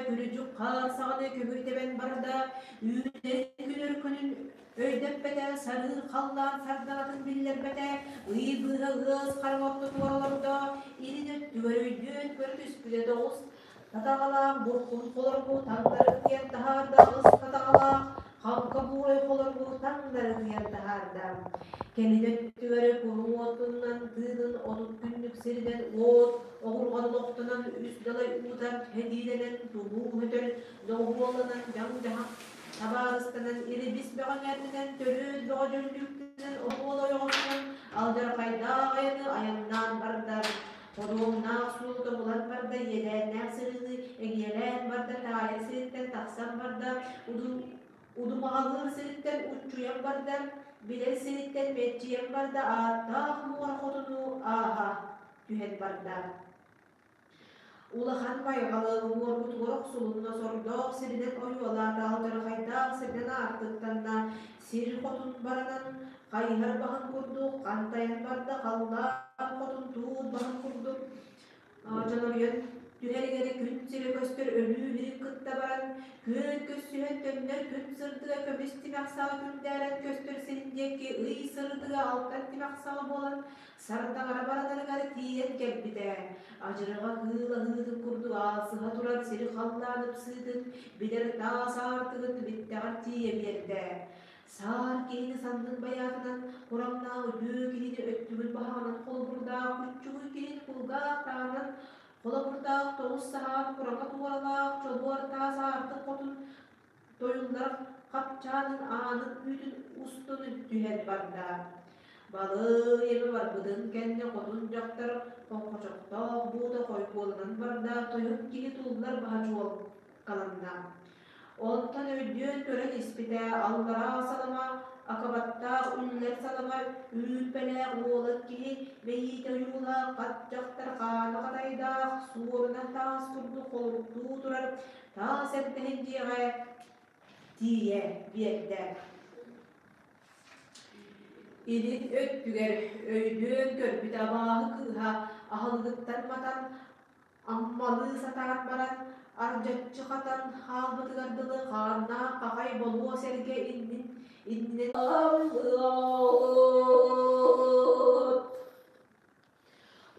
gülücük kar sağını kömürteben barda üyleri günür günün öydep bete sarı kallar sardanatın biller bete ıybığı ığız karangotlu duvarlarda ilin öttügörüydün görütüs bile doğuz tatağalan burkun kolorgu tanları diyen daharda ız tatağalan halka buğray kolorgu tanları diyen daharda Kelidettiğeri kurun otundan tığdın otut günlük seriden ot, oğurgan doktanan üst dalay uğdan hedilenen tuğu hütön doğruolanan can tabarıstanan iri bisbeğen yerdinden törü doğacönlükten oğula yoğundan alcar fayda gayanı ayandan bardar. Koduğum nağsulda bulan barda yeden nağsırızı egelen barda tayet seritten taksan barda udumağalır seritten uçuyan barda bilen seritten metçiyen barda ağattağ muğra kodunu aha tühen barda. Ulahan baygalı morgut gorok sulunna sordoq seriden oyualarda aldırı haydaq seriden artıktan da sir kotun baradan kayhar bahan kurduk kantayan barda kaldan kotun tuğut bahan kurduk. Canım yön tühergeri gün siri göster ölü birik kıtta baran gün göstüren dönler gün sırdığa kömüs timaksağı günderen göster serindeki ıy sırdığa alttan timaksağı bolan sarıdan arabaradar gari tiyen kelbide acırığa hığla hığdın kurdu ağzığa durar siri hallanıp sığdın bilir dağ sartığın bitteğen tiye berde sar kehini sandın bayağıdan kuramna ölü kehini öttügül bahanın kol burada küçügül kehini kulga tağının kola burada toğuz saat kurama tuğralaq çolbuarta sartı kotun doyullar kapçanın anın bütün ustunu tühen barda. Balı yemi var bıdın kenne kotun jaktar konkoçoqtaq buğda koy bolanan barda toyun kili tuğlar bahçuol kalanda. Ondan ödüğün tören ispite allara salama akabatta ünler salama ürüpele oğlak ki beyite yula katcaktar kana kadayda suğuruna taas kurdu koluktu durar taas ettehinciye diye biyette. İlin öttüger öydüğün körpüde bahı kıha ahılgıttan matan ammalı sataran baran arjatçı katan halbatı gardılı karna kakay bolu serge inninin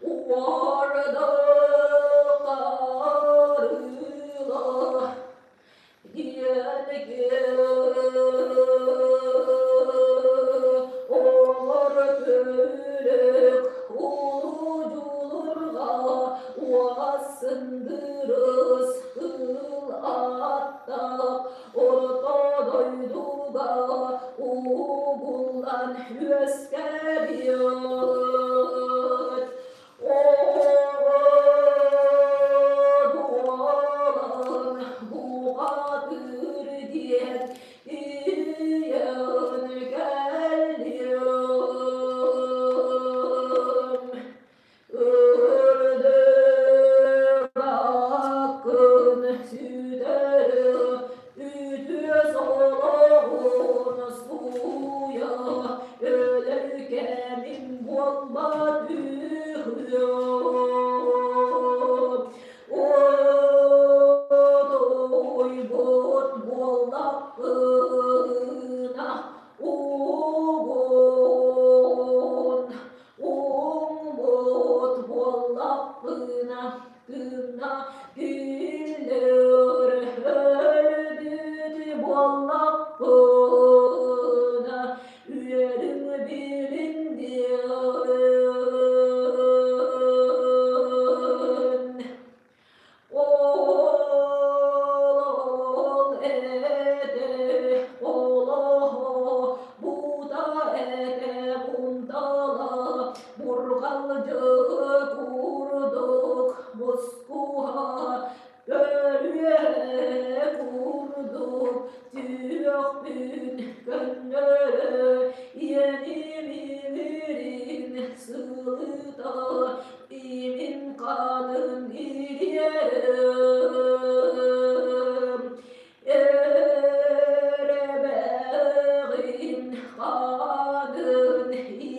uvarda karıla diyeneke or tülük uluculurga vasındırız hıl atta orta doyduga uğullan üskebiyat dualan buğadır diyen iyan geldim ördür hakkın süteri ütüye solağın suya ölürken min bolma tühüyor odoy bot bolapına uğun umut bolapına gına güller öldü bolapına üyerim bilindiğin ol ete olo buda ete bundala burgalcı kurduk muskuha gölge kurduk tüyokbün gönlere yeni mirin sığıta imin kanın giderim erebeğin kanın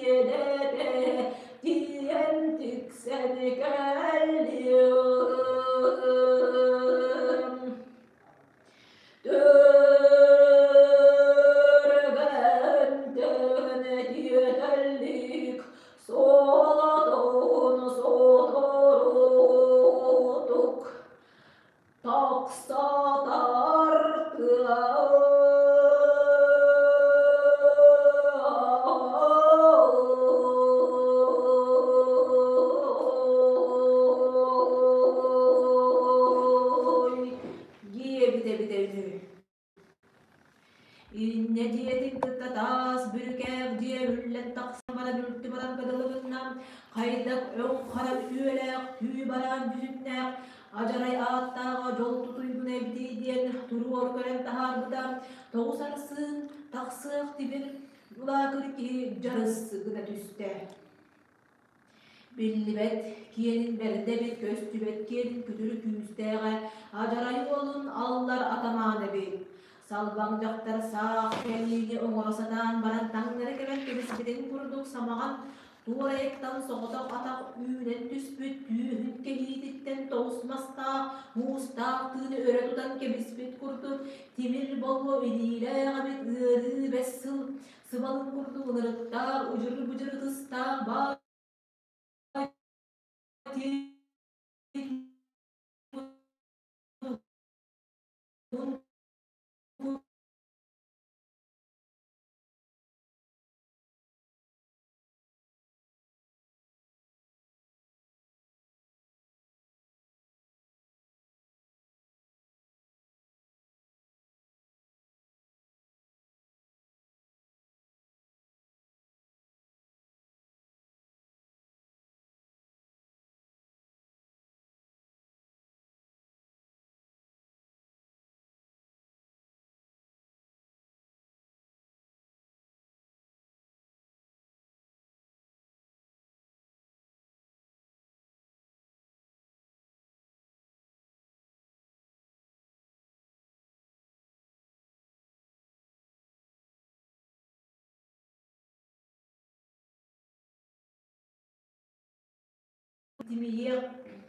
yedede diyendik sen geldim taksa tartı giye bir de ünü. İnne diyetin kıttatas bürkev diye hüllet taksan bana dürttü baran kadalığından kaydak ön kara üyelek tüy baran düzümnek acaray ağattağa jol tutuygun evdi diyen turu orkören taharbıdan toğusarsın taksık dibir ulakır ki jarısı gıda düste. Billibet kiyenin berinde bir köstübet kiyenin kütürü küsteğe acaray olun allar atamane bir. Salbangjaktar sağ kellini oңorosadan baran tаңнары кебен кебисбитин курдук самаган туурайыктан соҕотох атах үүнен түспүт түүһүн кеһиититтен тоҕусмастаах муустаах тыыны өрө тутан кебиспит курдук тимир болбо илиилээҕабит ыарыы бэс сыл сыбалын курдук ылырыттаах ужыры быжыры тыстаах баа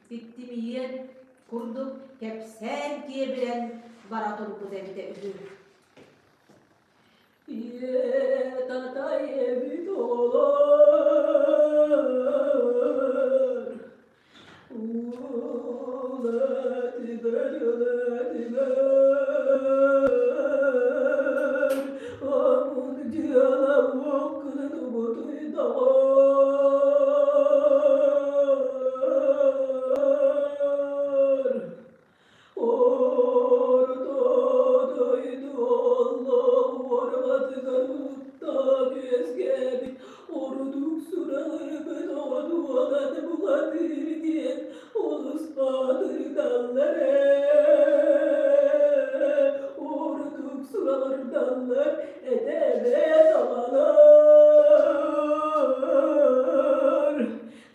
Tittimiyen kurduk kepsen kiye bilen baratur bu devde üzür. Ye tatay evi dolar ulatiler amun ciyala vakını buduy dağar orada doydu Allah varmadı garuttan yüzgebi orduk suraları ben o duadan bukadır diyen olus badır dalları orduk suraları dallar edemez amalar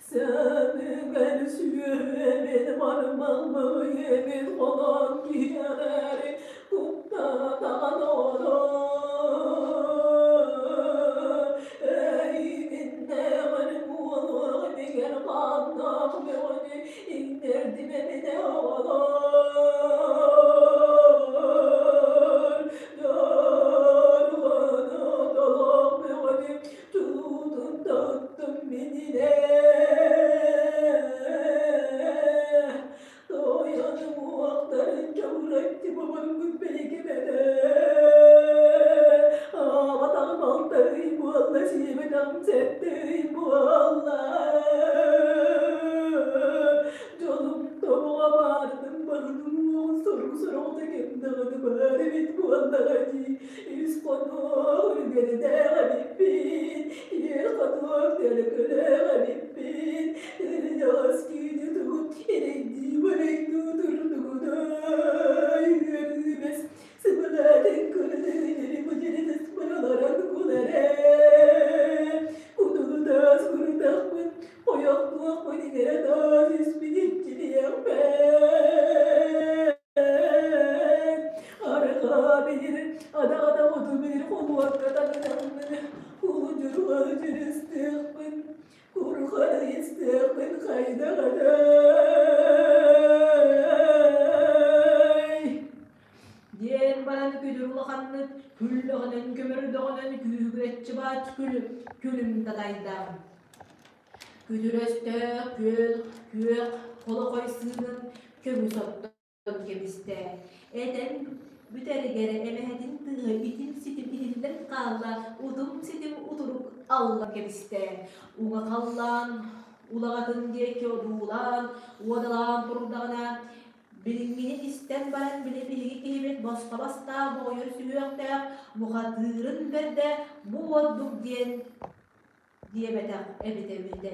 sen ben süye benim armağımı yemin olan giyenleri kuptadan olur ey minne benim olur diğer kanlam beni indirdi beni de havalar yarvana dalam beni tutun taktım beni de doyanım o aktarın çavuraktı babanın gübbeli kemede Vatanım altayım bu Allah şivetam setteyim bu Allah Canım tavuğa bağırdım bağırdım o soru soru da kendağını bari bit bu Allah acı İspanyol geride garibbin Yıkadık derkele garibbin Yaz gidi tut erendi barek tuturdu da Yürümez sıvıladın kırdıları bıcırı sıvılaran kulere Kudulu da sıvırdak oyaklık manigere da isminitçili yakben Arka bilir ada odu bir konu hakikaten Kulucur acır istekben Kurkara istekben kayda kaday Diyen baran küdür ulakanlık Küllüğünün kömürdüğünün kühüretçi baç külüm dadaydan Küdür östök kül kül kola koysının kömü sottu kebiste. Eden büterigere emehetin tığı itim sitim ihillen kalla udum sitim uturuk Allah kebiste. Uga kallan ulagatın geki odulan uadalan turdağına bilingini isten baran bile bilgi kehibet basta basta boyur süyökte muhatırın berde bu odduk diyen diye betak ebite